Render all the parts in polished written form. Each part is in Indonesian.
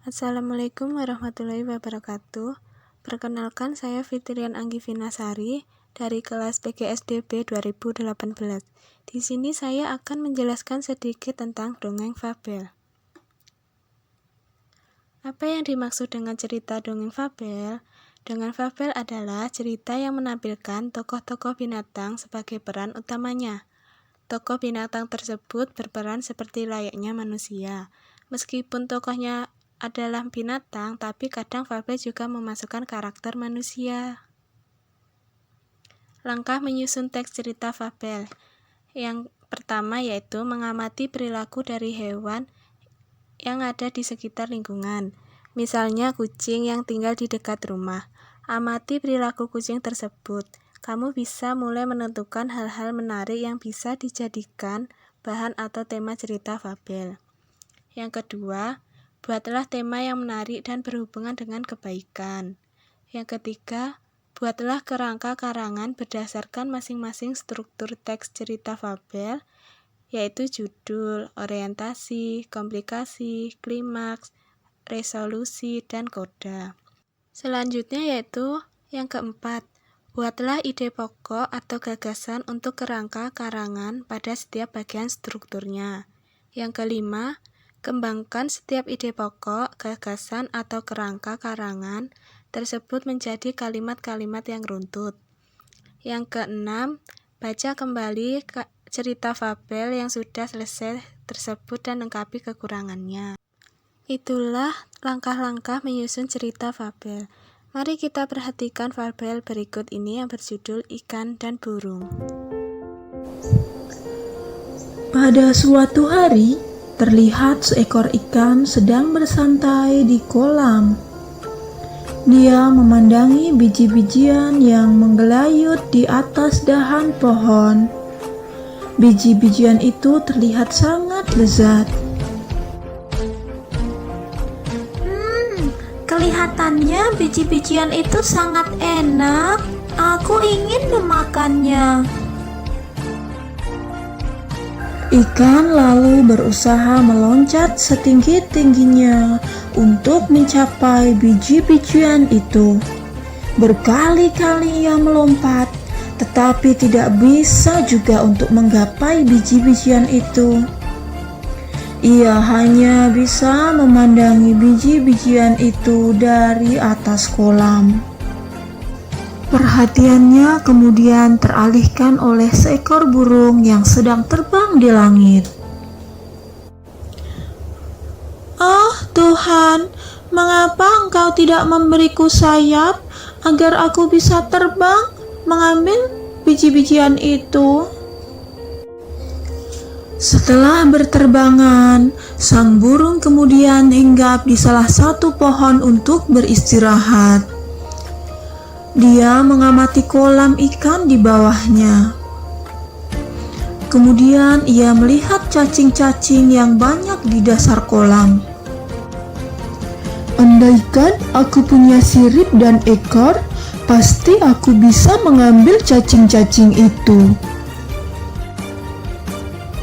Assalamualaikum warahmatullahi wabarakatuh. Perkenalkan, saya Fitrian Anggi Vinasari dari kelas PGSDB 2018. Di sini saya akan menjelaskan sedikit tentang dongeng fabel. Apa yang dimaksud dengan cerita dongeng fabel? Dongeng fabel adalah cerita yang menampilkan tokoh-tokoh binatang sebagai peran utamanya. Tokoh binatang tersebut berperan seperti layaknya manusia. Meskipun tokohnya adalah binatang, tapi kadang fabel juga memasukkan karakter manusia. Langkah menyusun teks cerita fabel. Yang pertama yaitu mengamati perilaku dari hewan yang ada di sekitar lingkungan. Misalnya kucing yang tinggal di dekat rumah. Amati perilaku kucing tersebut. Kamu bisa mulai menentukan hal-hal menarik yang bisa dijadikan bahan atau tema cerita fabel. Yang kedua, buatlah tema yang menarik dan berhubungan dengan kebaikan. Yang ketiga, buatlah kerangka karangan berdasarkan masing-masing struktur teks cerita fabel, yaitu judul, orientasi, komplikasi, klimaks, resolusi, dan koda. Selanjutnya yaitu yang keempat, buatlah ide pokok atau gagasan untuk kerangka karangan pada setiap bagian strukturnya. Yang kelima, kembangkan setiap ide pokok, gagasan, atau kerangka karangan tersebut menjadi kalimat-kalimat yang runtut. Yang keenam, baca kembali cerita fabel yang sudah selesai tersebut dan lengkapi kekurangannya. Itulah langkah-langkah menyusun cerita fabel. Mari kita perhatikan fabel berikut ini yang berjudul Ikan dan Burung. Pada suatu hari, terlihat seekor ikan sedang bersantai di kolam. Dia memandangi biji-bijian yang menggelayut di atas dahan pohon. Biji-bijian itu terlihat sangat lezat. Kelihatannya biji-bijian itu sangat enak. Aku ingin memakannya. Ikan lalu berusaha meloncat setinggi-tingginya untuk mencapai biji-bijian itu. Berkali-kali ia melompat, tetapi tidak bisa juga untuk menggapai biji-bijian itu. Ia hanya bisa memandangi biji-bijian itu dari atas kolam. Perhatiannya kemudian teralihkan oleh seekor burung yang sedang terbang di langit. "Oh Tuhan, mengapa Engkau tidak memberiku sayap agar aku bisa terbang mengambil biji-bijian itu?" Setelah berterbangan, sang burung kemudian hinggap di salah satu pohon untuk beristirahat. Dia mengamati kolam ikan di bawahnya. Kemudian ia melihat cacing-cacing yang banyak di dasar kolam. "Andaikan aku punya sirip dan ekor, pasti aku bisa mengambil cacing-cacing itu."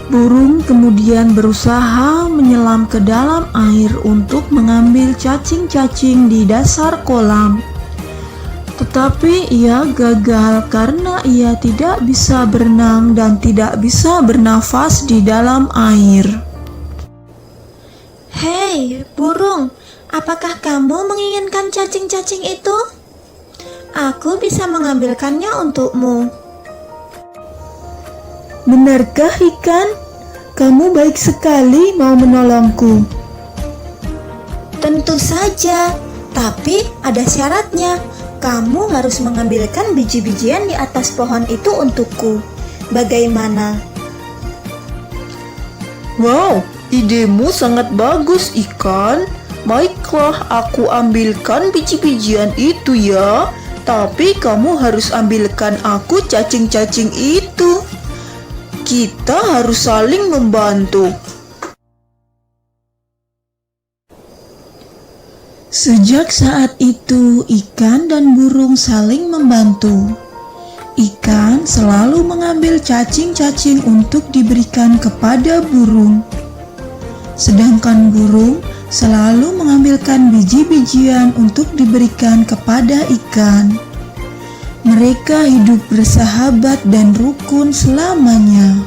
Burung kemudian berusaha menyelam ke dalam air untuk mengambil cacing-cacing di dasar kolam. Tetapi ia gagal karena ia tidak bisa berenang dan tidak bisa bernafas di dalam air. Hei, burung, apakah kamu menginginkan cacing-cacing itu? Aku bisa mengambilkannya untukmu. "Benarkah ikan? Kamu baik sekali mau menolongku." Tentu saja, tapi ada syaratnya. Kamu harus mengambilkan biji-bijian di atas pohon itu untukku. Bagaimana? "Wow, idemu sangat bagus ikan. Baiklah, aku ambilkan biji-bijian itu ya. Tapi kamu harus ambilkan aku cacing-cacing itu. Kita harus saling membantu." Sejak saat itu, ikan dan burung saling membantu. Ikan selalu mengambil cacing-cacing untuk diberikan kepada burung. Sedangkan burung selalu mengambilkan biji-bijian untuk diberikan kepada ikan. Mereka hidup bersahabat dan rukun selamanya.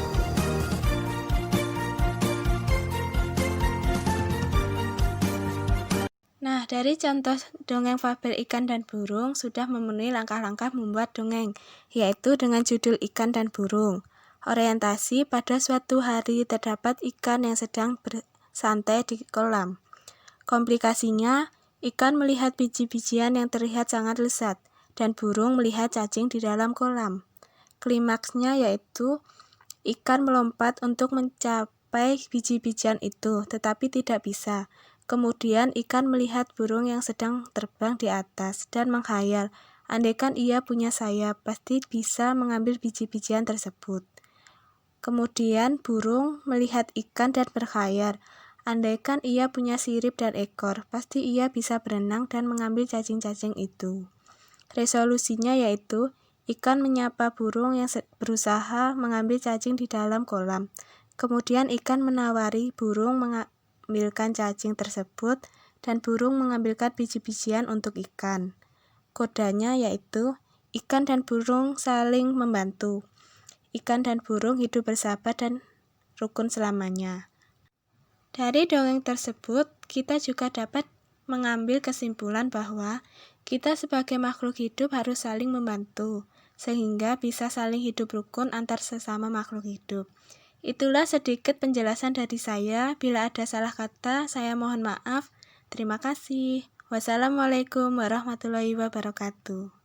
Nah, dari contoh dongeng fabel ikan dan burung sudah memenuhi langkah-langkah membuat dongeng, yaitu dengan judul Ikan dan Burung. Orientasi: pada suatu hari terdapat ikan yang sedang bersantai di kolam. Komplikasinya, ikan melihat biji-bijian yang terlihat sangat lezat, dan burung melihat cacing di dalam kolam. Klimaksnya yaitu ikan melompat untuk mencapai biji-bijian itu, tetapi tidak bisa. Kemudian ikan melihat burung yang sedang terbang di atas dan menghayal, andaikan ia punya sayap, pasti bisa mengambil biji-bijian tersebut. Kemudian burung melihat ikan dan berkhayal, andaikan ia punya sirip dan ekor, pasti ia bisa berenang dan mengambil cacing-cacing itu. Resolusinya yaitu ikan menyapa burung yang berusaha mengambil cacing di dalam kolam. Kemudian ikan menawari burung mengambilkan cacing tersebut dan burung mengambilkan biji-bijian untuk ikan. Kodanya yaitu ikan dan burung saling membantu. Ikan dan burung hidup bersahabat dan rukun selamanya. Dari dongeng tersebut, kita juga dapat mengambil kesimpulan bahwa kita sebagai makhluk hidup harus saling membantu, sehingga bisa saling hidup rukun antar sesama makhluk hidup. Itulah sedikit penjelasan dari saya. Bila ada salah kata, saya mohon maaf. Terima kasih. Wassalamualaikum warahmatullahi wabarakatuh.